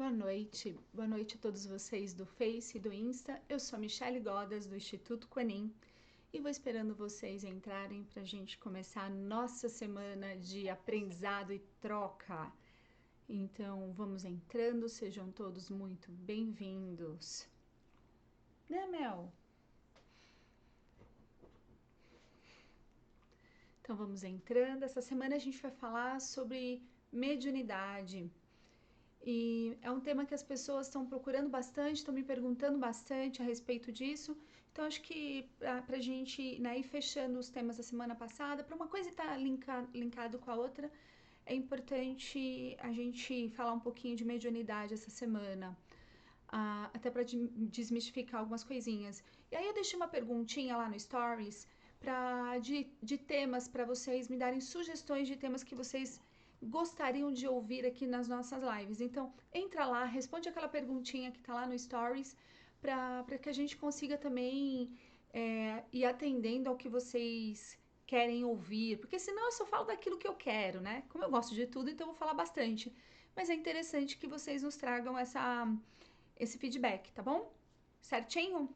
Boa noite a todos vocês do Face e do Insta. Eu sou a Michelle Godas, do Instituto Quenin, e vou esperando vocês entrarem para a gente começar a nossa semana de aprendizado e troca. Então, vamos entrando, sejam todos muito bem-vindos. Né, Mel? Então, vamos entrando. Essa semana a gente vai falar sobre mediunidade. E é um tema que as pessoas estão procurando bastante, estão me perguntando bastante a respeito disso. Então, acho que para a gente ir fechando os temas da semana passada, para uma coisa estar linkado com a outra, é importante a gente falar um pouquinho de mediunidade essa semana. Até para desmistificar algumas coisinhas. E aí eu deixei uma perguntinha lá no Stories de temas para vocês me darem sugestões de temas que vocês gostariam de ouvir aqui nas nossas lives. Então, entra lá, responde aquela perguntinha que está lá no Stories para que a gente consiga também ir atendendo ao que vocês querem ouvir, porque senão eu só falo daquilo que eu quero, né? Como eu gosto de tudo, então eu vou falar bastante. Mas é interessante que vocês nos tragam esse feedback, tá bom? Certinho?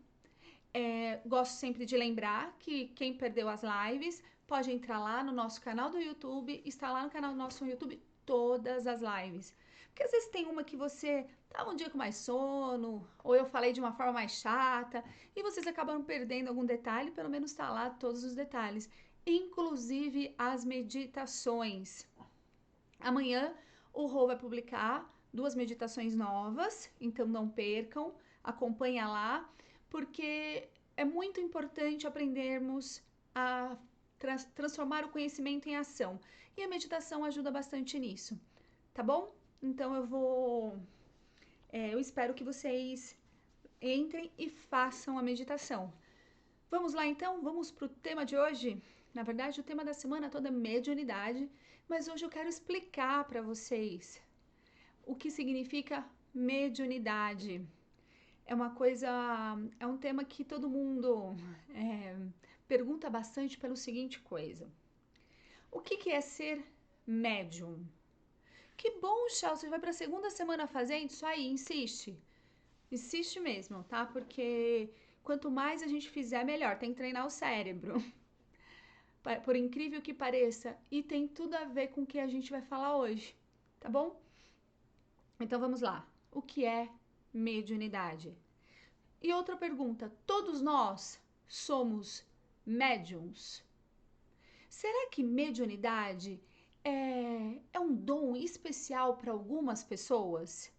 Gosto sempre de lembrar que quem perdeu as lives pode entrar lá no nosso canal do YouTube, está lá no canal do nosso YouTube todas as lives. Porque às vezes tem uma que você tá um dia com mais sono, ou eu falei de uma forma mais chata, e vocês acabam perdendo algum detalhe, pelo menos está lá todos os detalhes, inclusive as meditações. Amanhã o Rô vai publicar 2 meditações novas, então não percam, acompanha lá, porque é muito importante aprendermos a transformar o conhecimento em ação. E a meditação ajuda bastante nisso, tá bom? Então eu espero que vocês entrem e façam a meditação. Vamos lá então, vamos para o tema de hoje. Na verdade, o tema da semana toda é mediunidade, mas hoje eu quero explicar para vocês o que significa mediunidade. É um tema que todo mundo pergunta bastante pelo seguinte coisa. O que é ser médium? Que bom, Chelsea, você vai para a segunda semana fazendo isso aí, insiste. Insiste mesmo, tá? Porque quanto mais a gente fizer, melhor. Tem que treinar o cérebro. Por incrível que pareça. E tem tudo a ver com o que a gente vai falar hoje, tá bom? Então vamos lá. O que é mediunidade? E outra pergunta: todos nós somos médiums? Será que mediunidade é um dom especial para algumas pessoas?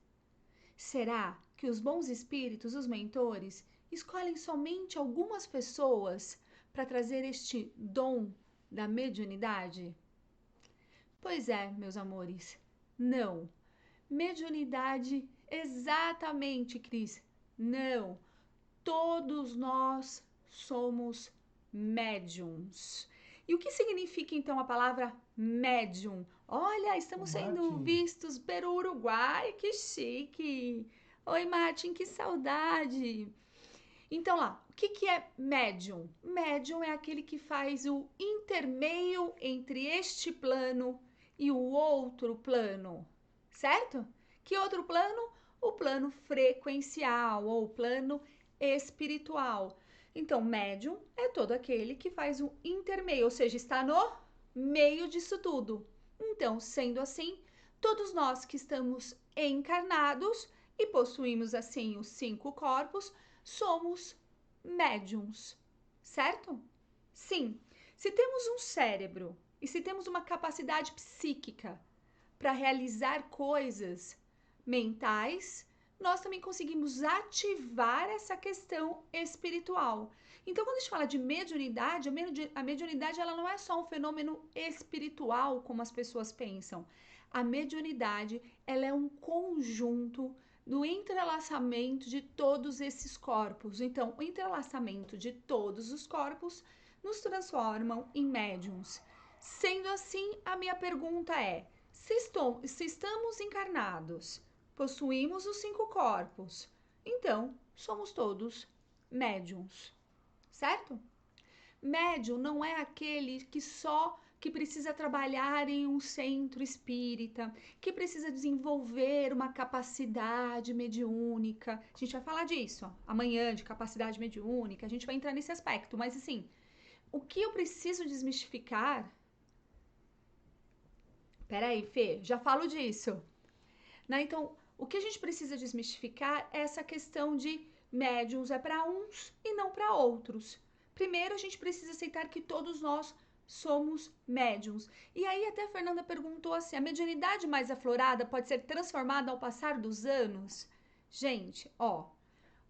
Será que os bons espíritos, os mentores, escolhem somente algumas pessoas para trazer este dom da mediunidade? Pois é, meus amores, não. Mediunidade, exatamente, Cris, não. Todos nós somos médiums. E o que significa então a palavra médium? Olha, estamos sendo vistos pelo Uruguai, que chique! Oi, Martin, que saudade! Então lá, o que é médium? Médium é aquele que faz o intermeio entre este plano e o outro plano, certo? Que outro plano? O plano frequencial ou o plano espiritual. Então, médium é todo aquele que faz o intermeio, ou seja, está no meio disso tudo. Então, sendo assim, todos nós que estamos encarnados e possuímos assim os 5 corpos, somos médiums, certo? Sim, se temos um cérebro e se temos uma capacidade psíquica para realizar coisas mentais, nós também conseguimos ativar essa questão espiritual. Então, quando a gente fala de mediunidade, a mediunidade ela não é só um fenômeno espiritual, como as pessoas pensam. A mediunidade ela é um conjunto do entrelaçamento de todos esses corpos. Então, o entrelaçamento de todos os corpos nos transformam em médiums. Sendo assim, a minha pergunta é: se estamos encarnados, possuímos os 5 corpos, então somos todos médiums, certo? Médium não é aquele que que precisa trabalhar em um centro espírita, que precisa desenvolver uma capacidade mediúnica. A gente vai falar disso amanhã, de capacidade mediúnica, a gente vai entrar nesse aspecto, mas assim, o que eu preciso desmistificar... Peraí, Fê, já falo disso. Né? Então, o que a gente precisa desmistificar é essa questão de médiums é para uns e não para outros. Primeiro, a gente precisa aceitar que todos nós somos médiums. E aí até a Fernanda perguntou assim, a mediunidade mais aflorada pode ser transformada ao passar dos anos? Gente, ó,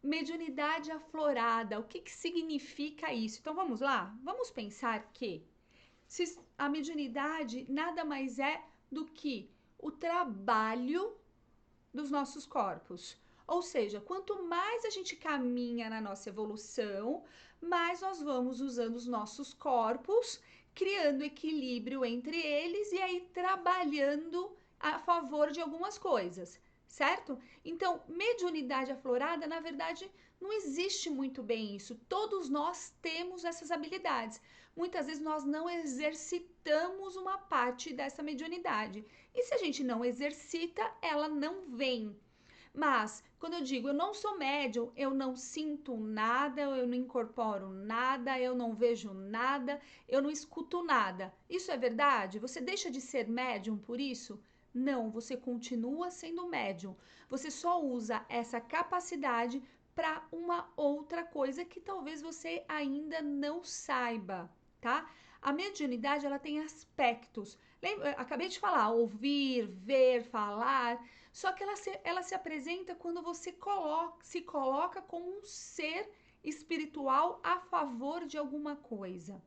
mediunidade aflorada, o que significa isso? Então vamos lá? Vamos pensar que a mediunidade nada mais é do que o trabalho dos nossos corpos. Ou seja, quanto mais a gente caminha na nossa evolução, mais nós vamos usando os nossos corpos, criando equilíbrio entre eles e aí trabalhando a favor de algumas coisas, certo? Então, mediunidade aflorada, na verdade, não existe muito bem isso. Todos nós temos essas habilidades. Muitas vezes nós não exercitamos uma parte dessa mediunidade. E se a gente não exercita, ela não vem. Mas, quando eu digo eu não sou médium, eu não sinto nada, eu não incorporo nada, eu não vejo nada, eu não escuto nada. Isso é verdade? Você deixa de ser médium por isso? Não, você continua sendo médium. Você só usa essa capacidade para uma outra coisa que talvez você ainda não saiba, tá? A mediunidade, ela tem aspectos. Acabei de falar, ouvir, ver, falar. Só que ela se apresenta quando você se coloca como um ser espiritual a favor de alguma coisa.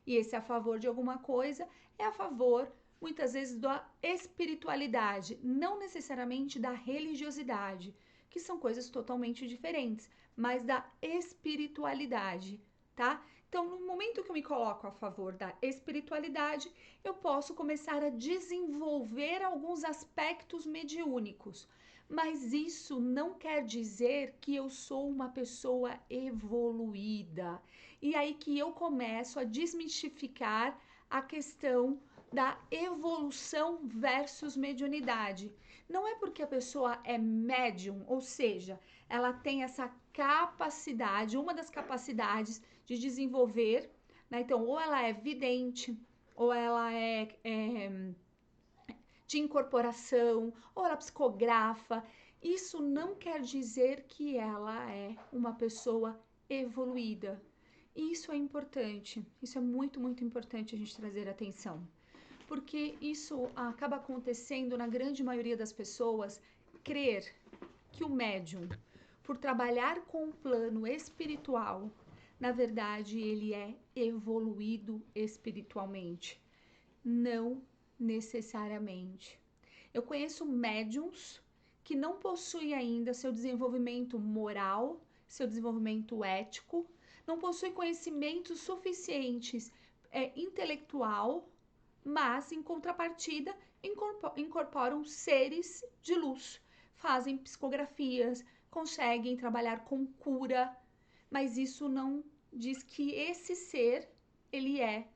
E esse a favor de alguma coisa é a favor, muitas vezes, da espiritualidade, não necessariamente da religiosidade, que são coisas totalmente diferentes, mas da espiritualidade, tá? Então, no momento que eu me coloco a favor da espiritualidade, eu posso começar a desenvolver alguns aspectos mediúnicos. Mas isso não quer dizer que eu sou uma pessoa evoluída. E aí que eu começo a desmistificar a questão da evolução versus mediunidade. Não é porque a pessoa é médium, ou seja, ela tem essa capacidade, uma das capacidades de desenvolver, né? Então, ou ela é vidente, ou ela é de incorporação, ou ela psicografa. Isso não quer dizer que ela é uma pessoa evoluída. Isso é importante, isso é muito, muito importante a gente trazer atenção. Porque isso acaba acontecendo na grande maioria das pessoas, crer que o médium, por trabalhar com o plano espiritual, na verdade ele é evoluído espiritualmente. Não necessariamente. Eu conheço médiums que não possuem ainda seu desenvolvimento moral, seu desenvolvimento ético, não possuem conhecimentos suficientes intelectual, mas em contrapartida incorporam seres de luz, fazem psicografias, conseguem trabalhar com cura, mas isso não diz que esse ser ele é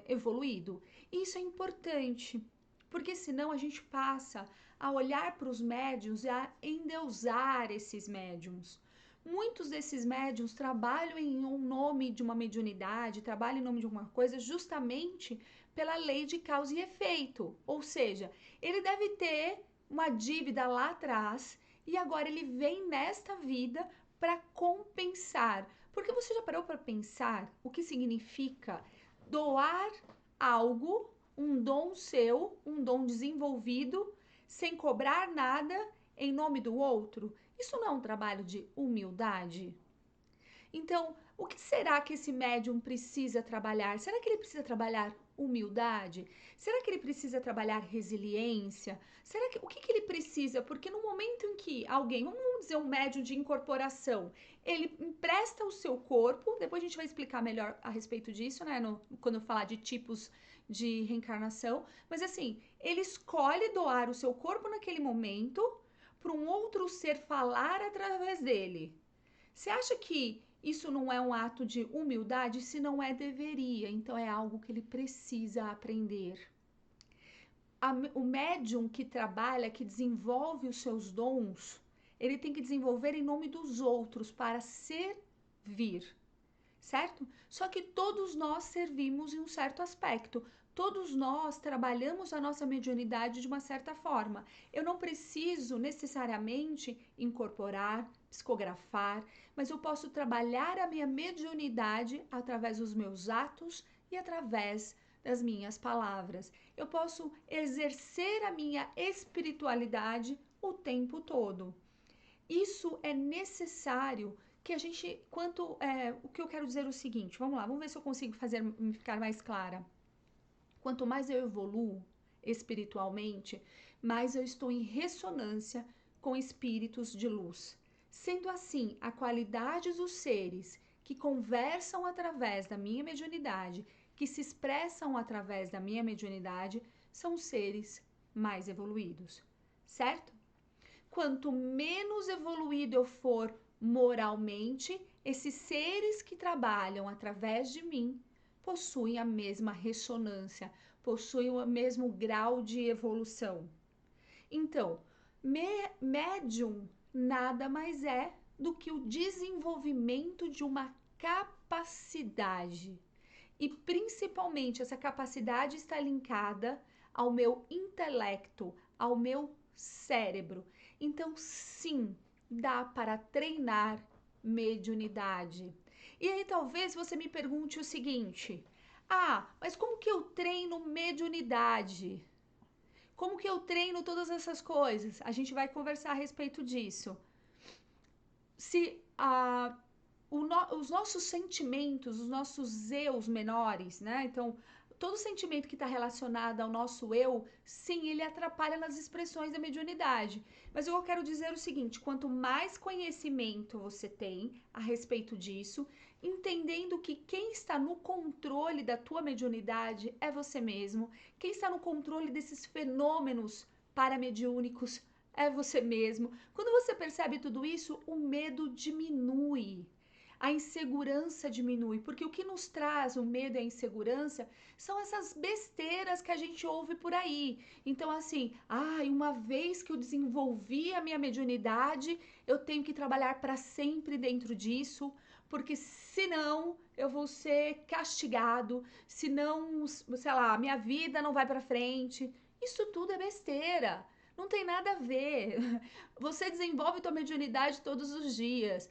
evoluído. Isso é importante, porque senão a gente passa a olhar para os médiuns e a endeusar esses médiums. Muitos desses médiuns trabalham em nome de uma mediunidade, trabalham em nome de alguma coisa justamente pela lei de causa e efeito. Ou seja, ele deve ter uma dívida lá atrás e agora ele vem nesta vida para compensar. Porque você já parou para pensar o que significa doar algo, um dom seu, um dom desenvolvido, sem cobrar nada em nome do outro? Isso não é um trabalho de humildade? Então, o que será que esse médium precisa trabalhar? Será que ele precisa trabalhar humildade? Será que ele precisa trabalhar resiliência? O que ele precisa? Porque no momento em que alguém, vamos dizer um médium de incorporação, ele empresta o seu corpo, depois a gente vai explicar melhor a respeito disso, né? Quando eu falar de tipos de reencarnação, mas assim, ele escolhe doar o seu corpo naquele momento para um outro ser falar através dele. Você acha que isso não é um ato de humildade? Se não é, deveria. Então é algo que ele precisa aprender. O médium que trabalha, que desenvolve os seus dons, ele tem que desenvolver em nome dos outros para servir, certo? Só que todos nós servimos em um certo aspecto. Todos nós trabalhamos a nossa mediunidade de uma certa forma. Eu não preciso necessariamente incorporar, psicografar, mas eu posso trabalhar a minha mediunidade através dos meus atos e através das minhas palavras. Eu posso exercer a minha espiritualidade o tempo todo. Isso é necessário que a gente, o que eu quero dizer é o seguinte, vamos lá, vamos ver se eu consigo me ficar mais clara. Quanto mais eu evoluo espiritualmente, mais eu estou em ressonância com espíritos de luz. Sendo assim, a qualidade dos seres que conversam através da minha mediunidade, que se expressam através da minha mediunidade, são seres mais evoluídos, certo? Quanto menos evoluído eu for moralmente, esses seres que trabalham através de mim possuem a mesma ressonância, possuem o mesmo grau de evolução. Então, médium nada mais é do que o desenvolvimento de uma capacidade. E principalmente essa capacidade está linkada ao meu intelecto, ao meu cérebro. Então, sim, dá para treinar mediunidade. E aí talvez você me pergunte o seguinte: ah, mas como que eu treino mediunidade? Como que eu treino todas essas coisas? A gente vai conversar a respeito disso. Se os nossos sentimentos, os nossos eus menores, né? Então, todo sentimento que está relacionado ao nosso eu, sim, ele atrapalha nas expressões da mediunidade. Mas eu quero dizer o seguinte: quanto mais conhecimento você tem a respeito disso, entendendo que quem está no controle da tua mediunidade é você mesmo, quem está no controle desses fenômenos paramediúnicos é você mesmo. Quando você percebe tudo isso, o medo diminui. A insegurança diminui, porque o que nos traz o medo e a insegurança são essas besteiras que a gente ouve por aí. Então, assim, uma vez que eu desenvolvi a minha mediunidade, eu tenho que trabalhar para sempre dentro disso, porque senão eu vou ser castigado, senão, sei lá, minha vida não vai para frente. Isso tudo é besteira. Não tem nada a ver. Você desenvolve tua mediunidade todos os dias.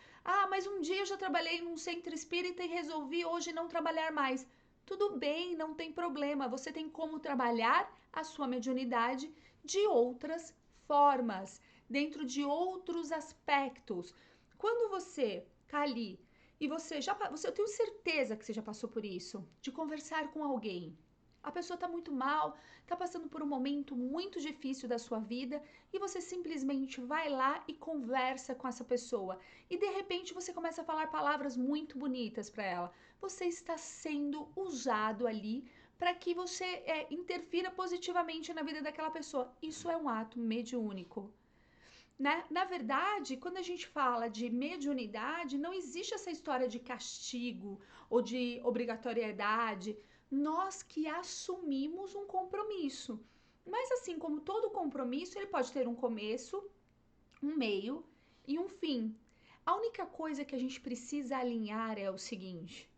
Mas um dia eu já trabalhei num centro espírita e resolvi hoje não trabalhar mais. Tudo bem, não tem problema. Você tem como trabalhar a sua mediunidade de outras formas, dentro de outros aspectos. Quando você tá ali e eu tenho certeza que você já passou por isso, de conversar com alguém. A pessoa está muito mal, está passando por um momento muito difícil da sua vida e você simplesmente vai lá e conversa com essa pessoa. E de repente você começa a falar palavras muito bonitas para ela. Você está sendo usado ali para que você interfira positivamente na vida daquela pessoa. Isso é um ato mediúnico. Né? Na verdade, quando a gente fala de mediunidade, não existe essa história de castigo ou de obrigatoriedade. Nós que assumimos um compromisso. Mas assim como todo compromisso, ele pode ter um começo, um meio e um fim. A única coisa que a gente precisa alinhar é o seguinte: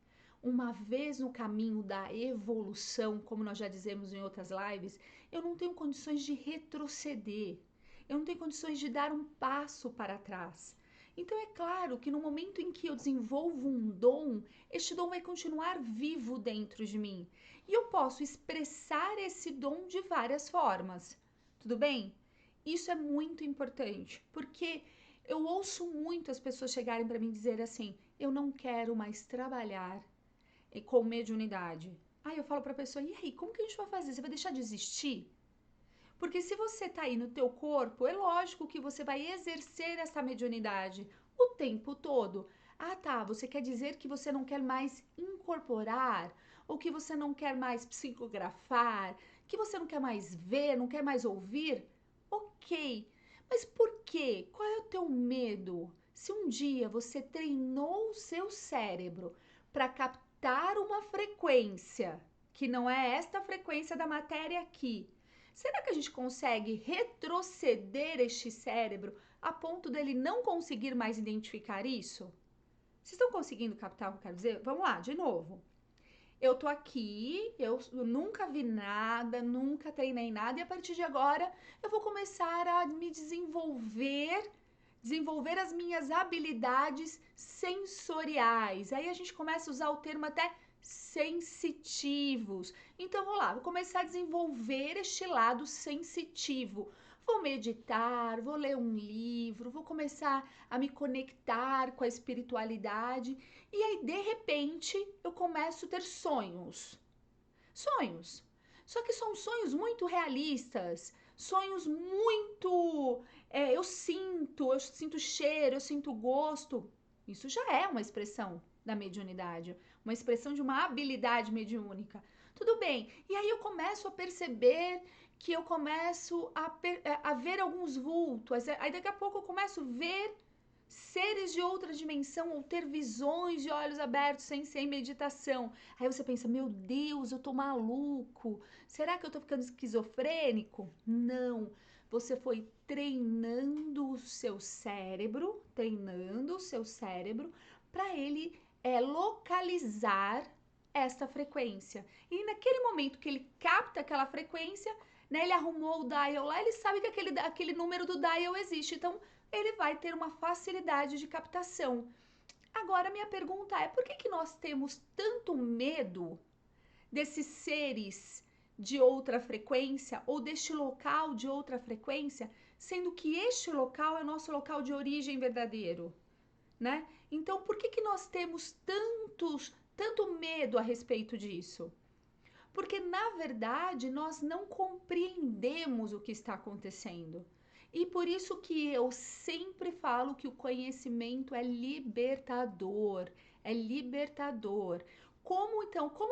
uma vez no caminho da evolução, como nós já dizemos em outras lives, eu não tenho condições de retroceder. Eu não tenho condições de dar um passo para trás. Então é claro que no momento em que eu desenvolvo um dom, este dom vai continuar vivo dentro de mim. E eu posso expressar esse dom de várias formas. Tudo bem? Isso é muito importante, porque eu ouço muito as pessoas chegarem para mim dizer assim: eu não quero mais trabalhar com mediunidade. Aí eu falo para a pessoa: e aí, como que a gente vai fazer? Você vai deixar de existir? Porque se você está aí no teu corpo, é lógico que você vai exercer essa mediunidade o tempo todo. Tá, você quer dizer que você não quer mais incorporar, ou que você não quer mais psicografar, que você não quer mais ver, não quer mais ouvir? Ok, mas por quê? Qual é o teu medo? Se um dia você treinou o seu cérebro para captar uma frequência que não é esta frequência da matéria aqui, será que a gente consegue retroceder este cérebro a ponto dele não conseguir mais identificar isso? Vocês estão conseguindo captar o que eu quero dizer? Vamos lá, de novo. Eu tô aqui, eu nunca vi nada, nunca treinei nada, e a partir de agora eu vou começar a me desenvolver as minhas habilidades sensoriais. Aí a gente começa a usar o termo até sensitivos. Então, vou lá, vou começar a desenvolver este lado sensitivo. Vou meditar, vou ler um livro, vou começar a me conectar com a espiritualidade. E aí, de repente, eu começo a ter sonhos. Sonhos. Só que são sonhos muito realistas, sonhos muito. Eu sinto cheiro, eu sinto gosto. Isso já é uma expressão da mediunidade, uma expressão de uma habilidade mediúnica. Tudo bem. E aí eu começo a perceber que eu começo a ver alguns vultos. Aí daqui a pouco eu começo a ver seres de outra dimensão ou ter visões de olhos abertos sem ser em meditação. Aí você pensa, meu Deus, eu tô maluco. Será que eu tô ficando esquizofrênico? Não. Você foi treinando o seu cérebro para ele localizar esta frequência. E naquele momento que ele capta aquela frequência, né, ele arrumou o dial lá, ele sabe que aquele número do dial existe. Então, ele vai ter uma facilidade de captação. Agora, minha pergunta é: por que nós temos tanto medo desses seres de outra frequência ou deste local de outra frequência, sendo que este local é o nosso local de origem verdadeiro, né? Então, por que nós temos tanto medo a respeito disso? Porque, na verdade, nós não compreendemos o que está acontecendo. E por isso que eu sempre falo que o conhecimento é libertador, é libertador. Como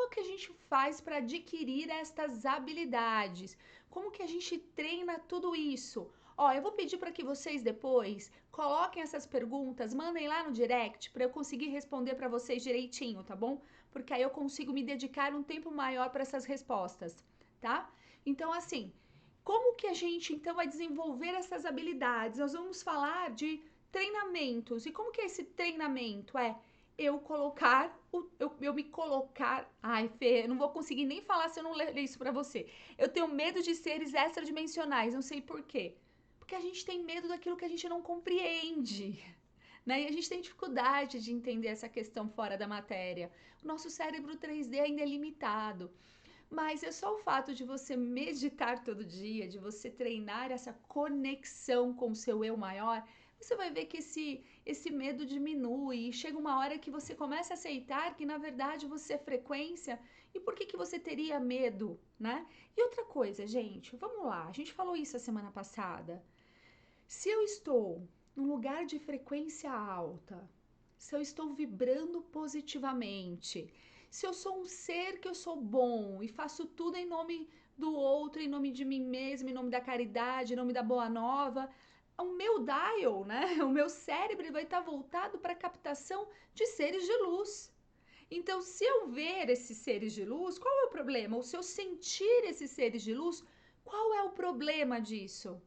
que a gente faz para adquirir estas habilidades? Como que a gente treina tudo isso? Ó, eu vou pedir para que vocês depois coloquem essas perguntas, mandem lá no direct para eu conseguir responder para vocês direitinho, tá bom? Porque aí eu consigo me dedicar um tempo maior para essas respostas, tá? Então, assim, como que a gente então vai desenvolver essas habilidades? Nós vamos falar de treinamentos. E como que é esse treinamento? Eu me colocar. Ai, Fê, eu não vou conseguir nem falar se eu não ler isso para você. Eu tenho medo de seres extradimensionais, não sei por quê. Porque a gente tem medo daquilo que a gente não compreende. Né? E a gente tem dificuldade de entender essa questão fora da matéria. O nosso cérebro 3D ainda é limitado. Mas é só o fato de você meditar todo dia, de você treinar essa conexão com o seu eu maior, você vai ver que esse medo diminui e chega uma hora que você começa a aceitar que na verdade você é frequência e por que você teria medo, né? E outra coisa, gente, vamos lá, a gente falou isso a semana passada. Se eu estou num lugar de frequência alta, se eu estou vibrando positivamente, se eu sou um ser que eu sou bom e faço tudo em nome do outro, em nome de mim mesmo, em nome da caridade, em nome da boa nova, o meu dial, né? O meu cérebro vai estar voltado para a captação de seres de luz. Então, se eu ver esses seres de luz, qual é o problema? Ou se eu sentir esses seres de luz, qual é o problema disso?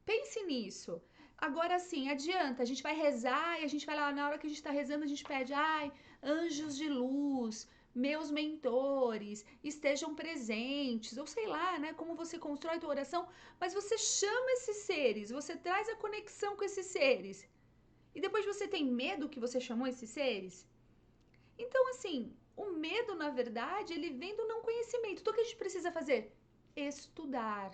Pense nisso. Agora sim, adianta, a gente vai rezar e a gente vai lá, na hora que a gente está rezando, a gente pede, ai, anjos de luz, meus mentores, estejam presentes, ou sei lá, né, como você constrói a tua oração, mas você chama esses seres, você traz a conexão com esses seres, e depois você tem medo que você chamou esses seres? Então, assim, o medo, na verdade, ele vem do não conhecimento. Então, o que a gente precisa fazer? Estudar.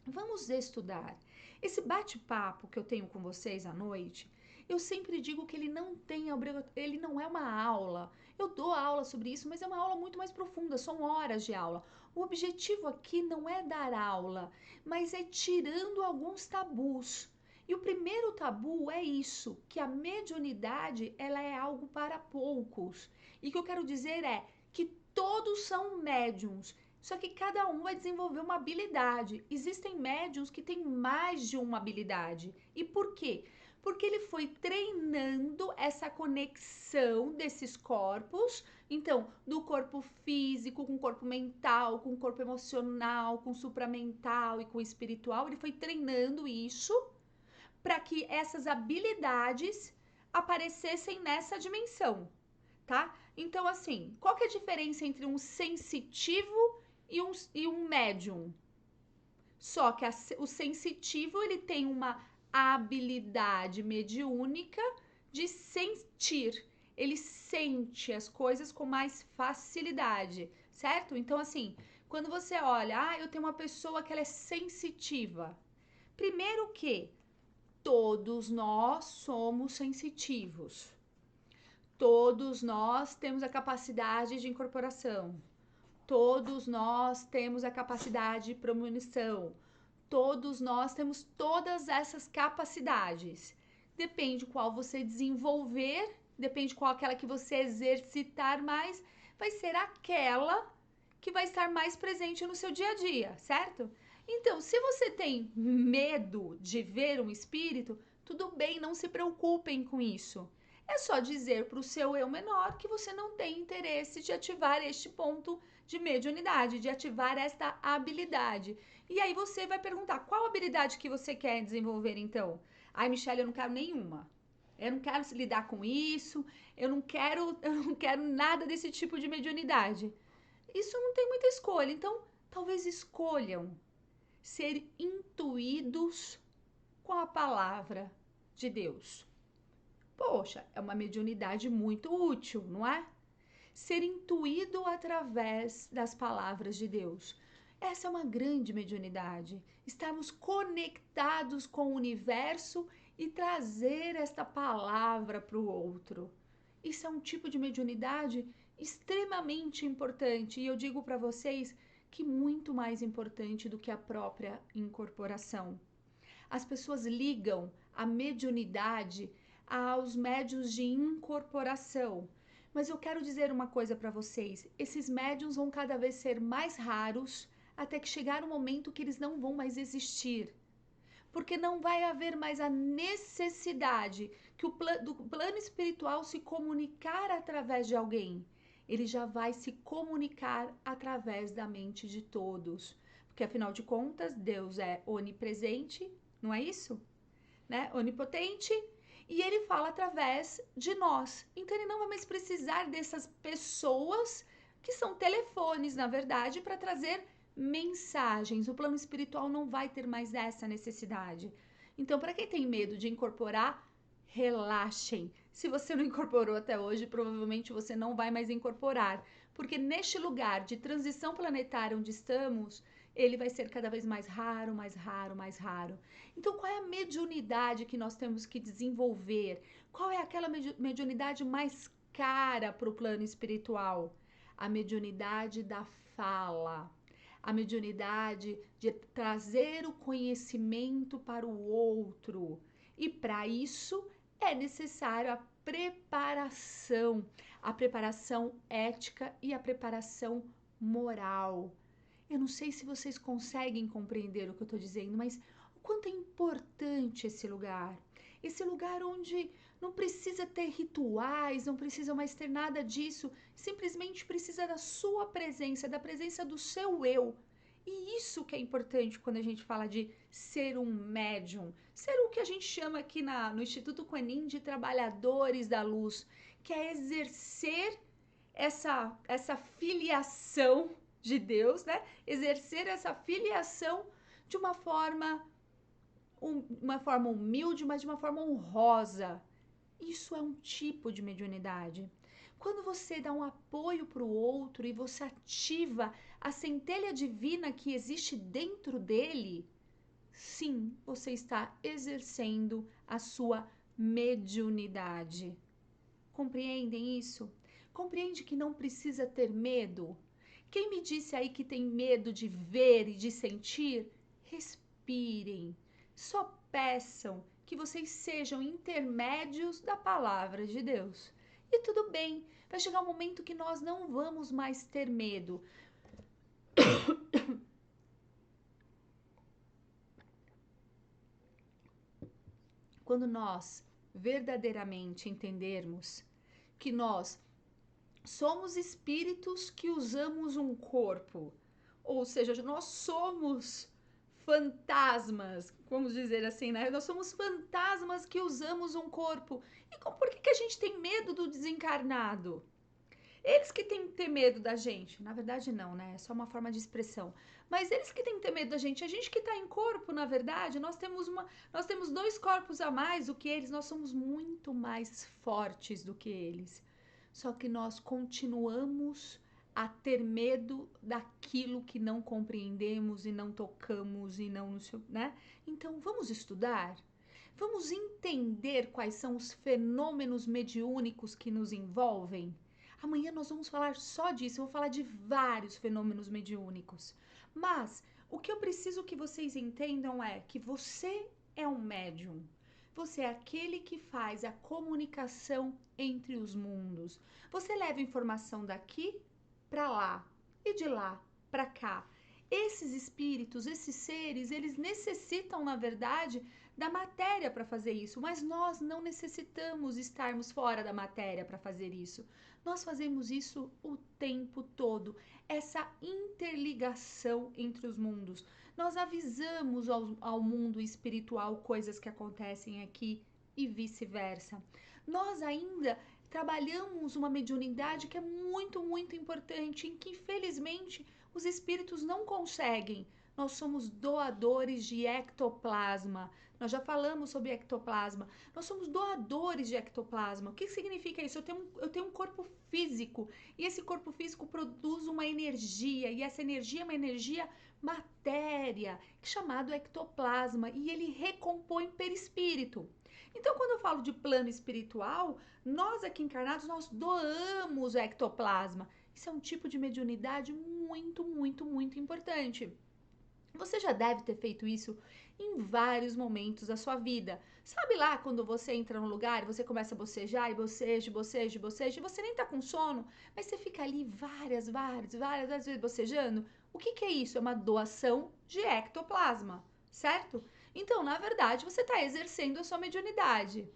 Vamos estudar. Esse bate-papo que eu tenho com vocês à noite, eu sempre digo que ele não é uma aula. Eu dou aula sobre isso, mas é uma aula muito mais profunda, são horas de aula. O objetivo aqui não é dar aula, mas é tirando alguns tabus. E o primeiro tabu é isso, que a mediunidade, ela é algo para poucos. E o que eu quero dizer é que todos são médiums. Só que cada um vai desenvolver uma habilidade. Existem médiums que têm mais de uma habilidade. E por quê? Porque ele foi treinando essa conexão desses corpos, então, do corpo físico com o corpo mental, com o corpo emocional, com o supramental e com o espiritual, ele foi treinando isso para que essas habilidades aparecessem nessa dimensão, tá? Então, assim, qual que é a diferença entre um sensitivo e um médium? Só que o sensitivo, ele tem uma habilidade mediúnica de sentir. Ele sente as coisas com mais facilidade, certo? Então, assim, quando você olha, eu tenho uma pessoa que ela é sensitiva. Primeiro que todos nós somos sensitivos. Todos nós temos a capacidade de incorporação. Todos nós temos a capacidade de premonição. Todos nós temos todas essas capacidades. Depende qual você desenvolver, depende qual aquela que você exercitar mais, vai ser aquela que vai estar mais presente no seu dia a dia, certo? Então, se você tem medo de ver um espírito, tudo bem, não se preocupem com isso. É só dizer para o seu eu menor que você não tem interesse de ativar este ponto de mediunidade, de ativar esta habilidade. E aí você vai perguntar, qual habilidade que você quer desenvolver então? Ai, Michelle, eu não quero nenhuma. Eu não quero lidar com isso, eu não quero nada desse tipo de mediunidade. Isso não tem muita escolha, então talvez escolham ser intuídos com a palavra de Deus. Poxa, é uma mediunidade muito útil, não é? Ser intuído através das palavras de Deus. Essa é uma grande mediunidade. Estarmos conectados com o universo e trazer esta palavra para o outro. Isso é um tipo de mediunidade extremamente importante e eu digo para vocês que muito mais importante do que a própria incorporação. As pessoas ligam a mediunidade aos médiuns de incorporação. Mas eu quero dizer uma coisa para vocês: esses médiuns vão cada vez ser mais raros até que chegar um momento que eles não vão mais existir. Porque não vai haver mais a necessidade que do plano espiritual se comunicar através de alguém. Ele já vai se comunicar através da mente de todos. Porque afinal de contas, Deus é onipresente, não é isso? Né? Onipotente, e ele fala através de nós. Então ele não vai mais precisar dessas pessoas que são telefones, na verdade, para trazer mensagens. O plano espiritual não vai ter mais essa necessidade. Então, para quem tem medo de incorporar, relaxem. Se você não incorporou até hoje, provavelmente você não vai mais incorporar, porque neste lugar de transição planetária onde estamos, ele vai ser cada vez mais raro, mais raro, mais raro. Então, qual é a mediunidade que nós temos que desenvolver? Qual é aquela mediunidade mais cara para o plano espiritual? A mediunidade da fala, a mediunidade de trazer o conhecimento para o outro. E para isso é necessário a preparação ética e a preparação moral. Eu não sei se vocês conseguem compreender o que eu estou dizendo, mas o quanto é importante esse lugar. Esse lugar onde não precisa ter rituais, não precisa mais ter nada disso, simplesmente precisa da sua presença, da presença do seu eu. E isso que é importante quando a gente fala de ser um médium, ser o que a gente chama aqui no Instituto Quanin de trabalhadores da luz, que é exercer essa filiação de Deus, né? Exercer essa filiação de uma forma humilde, mas de uma forma honrosa. Isso é um tipo de mediunidade. Quando você dá um apoio para o outro e você ativa a centelha divina que existe dentro dele, sim, você está exercendo a sua mediunidade. Compreendem isso? Compreende que não precisa ter medo? Quem me disse aí que tem medo de ver e de sentir? Respirem. Só peçam que vocês sejam intermédios da palavra de Deus. E tudo bem, vai chegar um momento que nós não vamos mais ter medo. Quando nós verdadeiramente entendermos que nós somos espíritos que usamos um corpo, ou seja, nós somos fantasmas, vamos dizer assim, né? Nós somos fantasmas que usamos um corpo. E por que a gente tem medo do desencarnado? Eles que têm que ter medo da gente. Na verdade, não, né? É só uma forma de expressão. Mas eles que têm que ter medo da gente. A gente que está em corpo, na verdade, nós temos 2 corpos a mais do que eles. Nós somos muito mais fortes do que eles. Só que nós continuamos a ter medo daquilo que não compreendemos e não tocamos e não, né? Então, vamos estudar? Vamos entender quais são os fenômenos mediúnicos que nos envolvem? Amanhã nós vamos falar só disso, eu vou falar de vários fenômenos mediúnicos. Mas o que eu preciso que vocês entendam é que você é um médium. Você é aquele que faz a comunicação entre os mundos. Você leva informação daqui para lá e de lá para cá. Esses espíritos, esses seres, eles necessitam, na verdade, da matéria para fazer isso, mas nós não necessitamos estarmos fora da matéria para fazer isso. Nós fazemos isso o tempo todo, essa interligação entre os mundos. Nós avisamos ao mundo espiritual coisas que acontecem aqui e vice-versa. Nós ainda trabalhamos uma mediunidade que é muito, muito importante, em que infelizmente os espíritos não conseguem. Nós somos doadores de ectoplasma. Nós já falamos sobre ectoplasma. Nós somos doadores de ectoplasma. O que significa isso? Eu tenho um corpo físico e esse corpo físico produz uma energia e essa energia é uma energia matéria, chamado ectoplasma, e ele recompõe perispírito. Então, quando eu falo de plano espiritual, nós aqui encarnados, nós doamos ectoplasma. Isso é um tipo de mediunidade muito, muito, muito importante. Você já deve ter feito isso em vários momentos da sua vida. Sabe lá quando você entra num lugar e você começa a bocejar e boceja, boceja, boceja, e você nem tá com sono, mas você fica ali várias vezes bocejando? O que é isso? É uma doação de ectoplasma, certo? Então, na verdade, você está exercendo a sua mediunidade.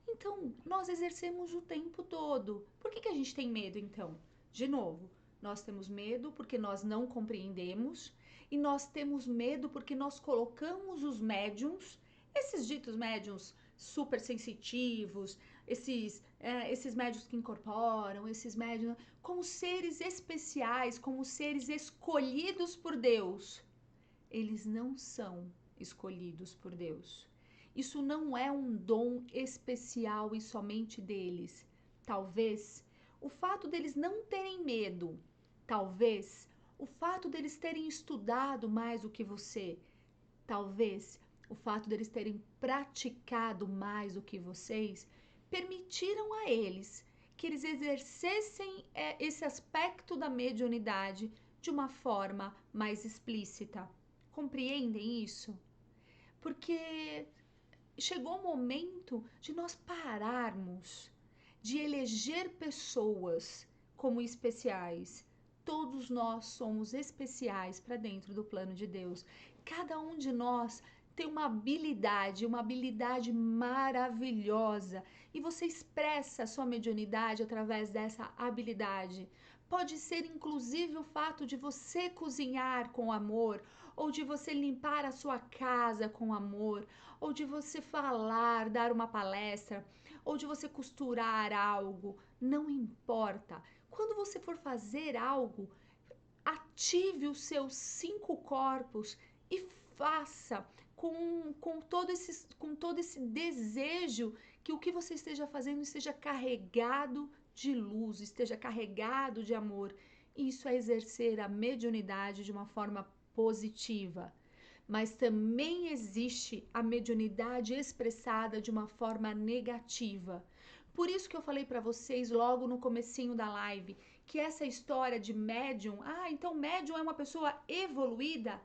Então, nós exercemos o tempo todo. Por que a gente tem medo, então? De novo, nós temos medo porque nós não compreendemos e nós temos medo porque nós colocamos os médiums, esses ditos médiums super sensitivos, esses médiums que incorporam, esses médiums, como seres especiais, como seres escolhidos por Deus. Eles não são escolhidos por Deus. Isso não é um dom especial e somente deles. Talvez o fato deles não terem medo, talvez o fato deles terem estudado mais do que você, talvez o fato deles terem praticado mais do que vocês, permitiram a eles que eles exercessem esse aspecto da mediunidade de uma forma mais explícita. Compreendem isso? Porque chegou o momento de nós pararmos de eleger pessoas como especiais. Todos nós somos especiais para dentro do plano de Deus. Cada um de nós tem uma habilidade maravilhosa e você expressa a sua mediunidade através dessa habilidade. Pode ser inclusive o fato de você cozinhar com amor, ou de você limpar a sua casa com amor, ou de você falar, dar uma palestra, ou de você costurar algo, não importa. Quando você for fazer algo, ative os seus 5 corpos e faça com todo esse desejo que o que você esteja fazendo esteja carregado de luz, esteja carregado de amor. Isso é exercer a mediunidade de uma forma positiva. Mas também existe a mediunidade expressada de uma forma negativa. Por isso que eu falei para vocês logo no comecinho da live que essa história de médium, então médium é uma pessoa evoluída?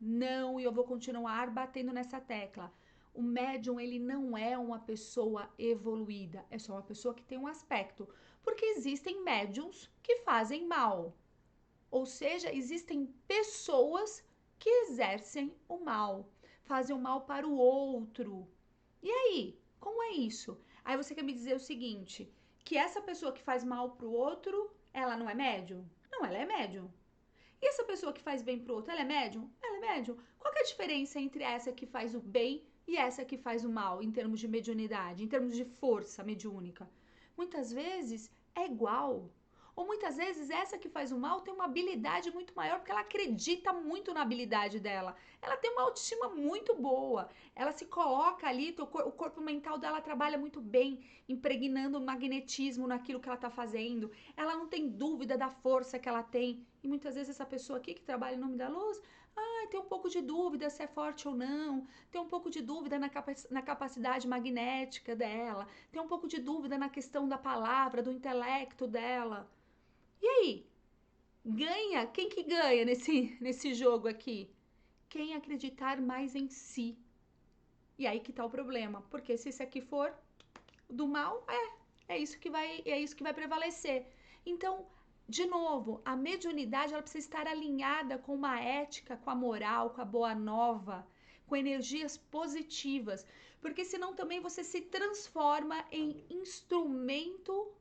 Não, e eu vou continuar batendo nessa tecla. O médium, ele não é uma pessoa evoluída, é só uma pessoa que tem um aspecto, porque existem médiums que fazem mal. Ou seja, existem pessoas que exercem o mal, fazem o mal para o outro. E aí, como é isso? Aí você quer me dizer o seguinte, que essa pessoa que faz mal pro outro, ela não é médium? Não, ela é médium. E essa pessoa que faz bem pro outro, ela é médium? Ela é médium. Qual que é a diferença entre essa que faz o bem e essa que faz o mal, em termos de mediunidade, em termos de força mediúnica? Muitas vezes é igual. Ou muitas vezes essa que faz o mal tem uma habilidade muito maior porque ela acredita muito na habilidade dela. Ela tem uma autoestima muito boa. Ela se coloca ali, o corpo mental dela trabalha muito bem, impregnando magnetismo naquilo que ela está fazendo. Ela não tem dúvida da força que ela tem. E muitas vezes essa pessoa aqui que trabalha em nome da luz, tem um pouco de dúvida se é forte ou não, tem um pouco de dúvida na capacidade magnética dela, tem um pouco de dúvida na questão da palavra, do intelecto dela. E aí? Ganha? Quem que ganha nesse jogo aqui? Quem acreditar mais em si. E aí que tá o problema, porque se esse aqui for do mal, é isso que vai prevalecer. Então, de novo, a mediunidade ela precisa estar alinhada com uma ética, com a moral, com a boa nova, com energias positivas, porque senão também você se transforma em instrumento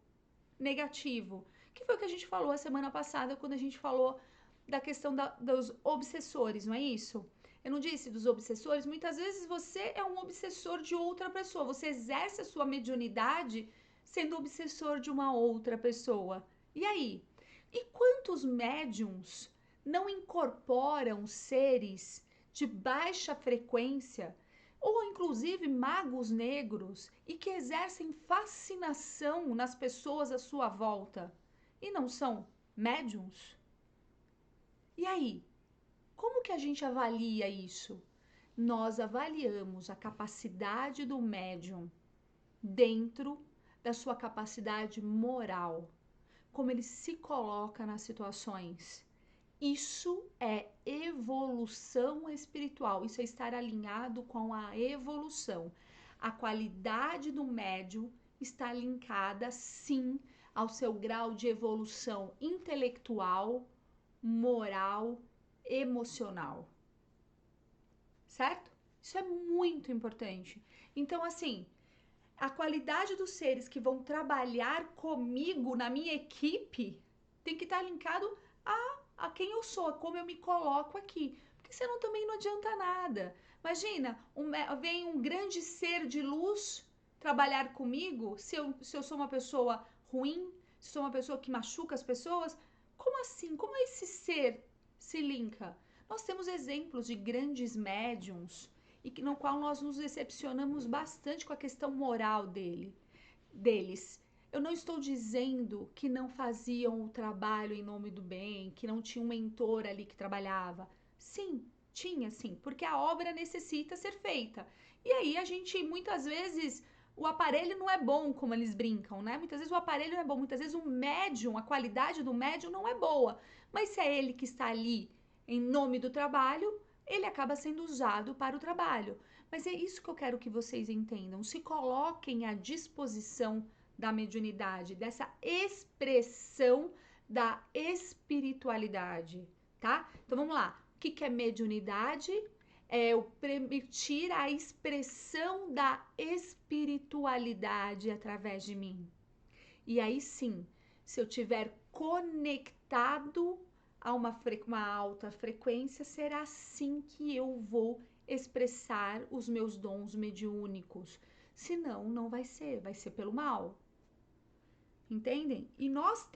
negativo, que foi o que a gente falou a semana passada quando a gente falou da questão dos obsessores, não é isso? Eu não disse dos obsessores? Muitas vezes você é um obsessor de outra pessoa, você exerce a sua mediunidade sendo obsessor de uma outra pessoa. E aí? E quantos médiums não incorporam seres de baixa frequência ou inclusive magos negros e que exercem fascinação nas pessoas à sua volta e não são médiums? E aí, como que a gente avalia isso? Nós avaliamos a capacidade do médium dentro da sua capacidade moral, como ele se coloca nas situações. Isso é evolução espiritual, isso é estar alinhado com a evolução. A qualidade do médium está linkada, sim, ao seu grau de evolução intelectual, moral, emocional. Certo? Isso é muito importante. Então, assim, a qualidade dos seres que vão trabalhar comigo na minha equipe tem que estar linkado a quem eu sou, a como eu me coloco aqui. Porque senão também não adianta nada. Imagina, vem um grande ser de luz trabalhar comigo, se eu sou uma pessoa ruim, se eu sou uma pessoa que machuca as pessoas. Como assim? Como esse ser se linka? Nós temos exemplos de grandes médiums e no qual nós nos decepcionamos bastante com a questão moral deles. Eu não estou dizendo que não faziam o trabalho em nome do bem, que não tinha um mentor ali que trabalhava. Sim, tinha sim, porque a obra necessita ser feita. E aí a gente, muitas vezes, o aparelho não é bom, como eles brincam, né? Muitas vezes o aparelho não é bom, muitas vezes o médium, a qualidade do médium não é boa. Mas se é ele que está ali em nome do trabalho, ele acaba sendo usado para o trabalho. Mas é isso que eu quero que vocês entendam. Se coloquem à disposição da mediunidade, dessa expressão da espiritualidade, tá? Então vamos lá. O que é mediunidade? É o permitir a expressão da espiritualidade através de mim. E aí sim, se eu tiver conectado a uma alta frequência, será assim que eu vou expressar os meus dons mediúnicos. Senão, não vai ser pelo mal. Entendem? E nós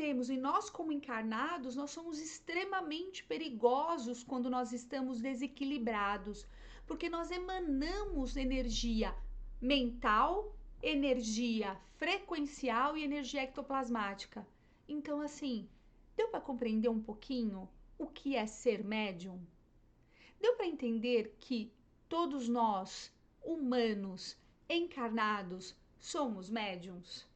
como encarnados, nós somos extremamente perigosos quando nós estamos desequilibrados, porque nós emanamos energia mental, energia frequencial e energia ectoplasmática. Então, assim, deu para compreender um pouquinho o que é ser médium? Deu para entender que todos nós, humanos, encarnados, somos médiums?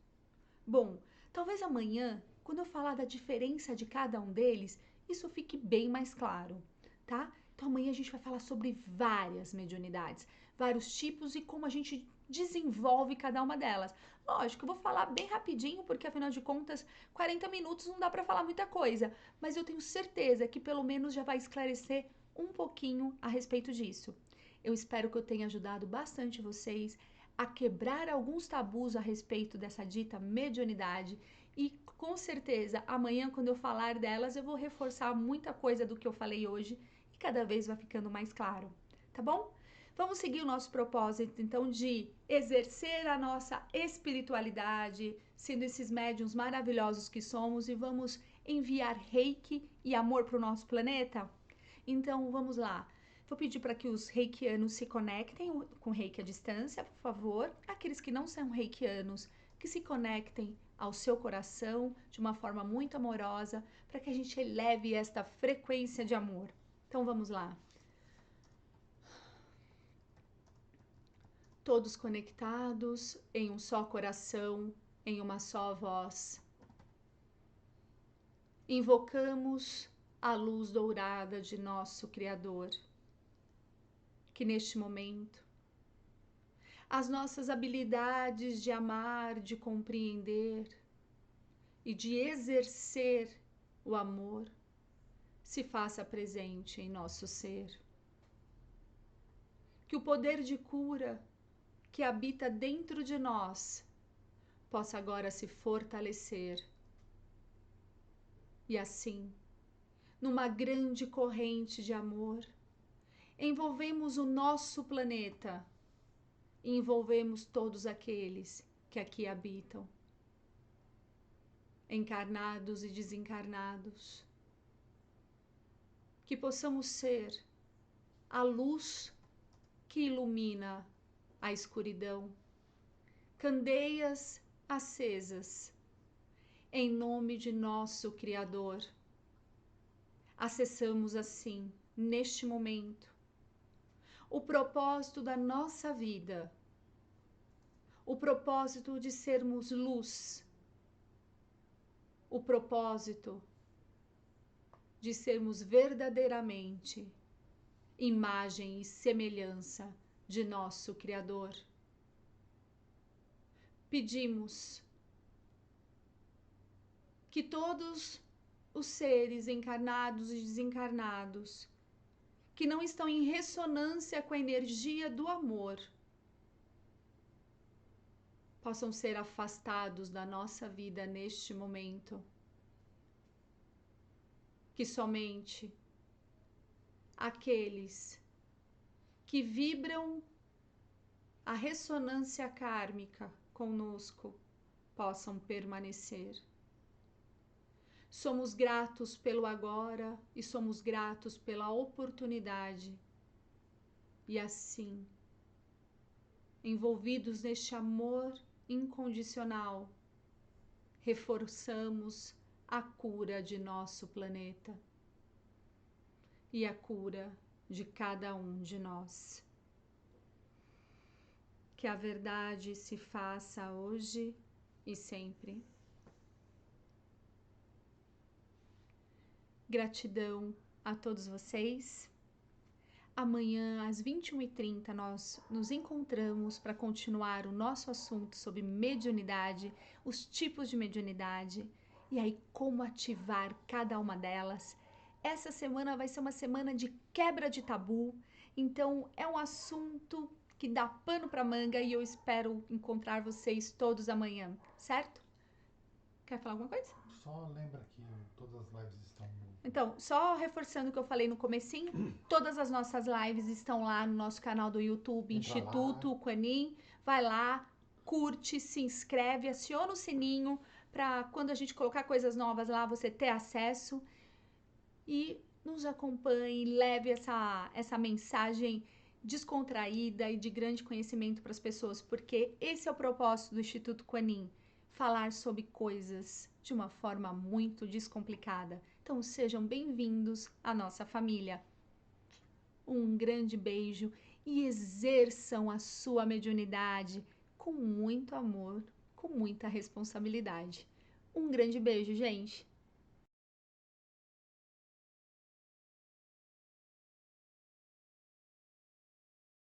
Bom, talvez amanhã, quando eu falar da diferença de cada um deles, isso fique bem mais claro, tá? Então amanhã a gente vai falar sobre várias mediunidades, vários tipos e como a gente desenvolve cada uma delas. Lógico, eu vou falar bem rapidinho, porque afinal de contas, 40 minutos não dá para falar muita coisa, mas eu tenho certeza que pelo menos já vai esclarecer um pouquinho a respeito disso. Eu espero que eu tenha ajudado bastante vocês a quebrar alguns tabus a respeito dessa dita mediunidade e com certeza amanhã quando eu falar delas eu vou reforçar muita coisa do que eu falei hoje e cada vez vai ficando mais claro, tá bom? Vamos seguir o nosso propósito então de exercer a nossa espiritualidade, sendo esses médiuns maravilhosos que somos e vamos enviar reiki e amor para o nosso planeta? Então vamos lá. Vou pedir para que os reikianos se conectem com reiki à distância, por favor. Aqueles que não são reikianos, que se conectem ao seu coração de uma forma muito amorosa, para que a gente eleve esta frequência de amor. Então vamos lá. Todos conectados em um só coração, em uma só voz. Invocamos a luz dourada de nosso Criador, que neste momento as nossas habilidades de amar, de compreender e de exercer o amor se faça presente em nosso ser. Que o poder de cura que habita dentro de nós possa agora se fortalecer. E assim, numa grande corrente de amor, envolvemos o nosso planeta e envolvemos todos aqueles que aqui habitam, encarnados e desencarnados. Que possamos ser a luz que ilumina a escuridão, candeias acesas, em nome de nosso Criador. Acessamos assim, neste momento, o propósito da nossa vida, o propósito de sermos luz, o propósito de sermos verdadeiramente imagem e semelhança de nosso Criador. Pedimos que todos os seres encarnados e desencarnados que não estão em ressonância com a energia do amor possam ser afastados da nossa vida neste momento. Que somente aqueles que vibram a ressonância kármica conosco possam permanecer. Somos gratos pelo agora e somos gratos pela oportunidade. E assim, envolvidos neste amor incondicional, reforçamos a cura de nosso planeta e a cura de cada um de nós. Que a verdade se faça hoje e sempre. Gratidão a todos vocês. Amanhã, às 21h30, nós nos encontramos para continuar o nosso assunto sobre mediunidade, os tipos de mediunidade e aí como ativar cada uma delas. Essa semana vai ser uma semana de quebra de tabu, então é um assunto que dá pano para manga e eu espero encontrar vocês todos amanhã, certo? Quer falar alguma coisa? Só lembra que todas as lives estão no... Então, só reforçando o que eu falei no comecinho, todas as nossas lives estão lá no nosso canal do YouTube, Entra Instituto lá. Quanin. Vai lá, curte, se inscreve, aciona o sininho para quando a gente colocar coisas novas lá, você ter acesso. E nos acompanhe, leve essa mensagem descontraída e de grande conhecimento para as pessoas, porque esse é o propósito do Instituto Quanin, falar sobre coisas de uma forma muito descomplicada. Então sejam bem-vindos à nossa família. Um grande beijo e exerçam a sua mediunidade com muito amor, com muita responsabilidade. Um grande beijo, gente!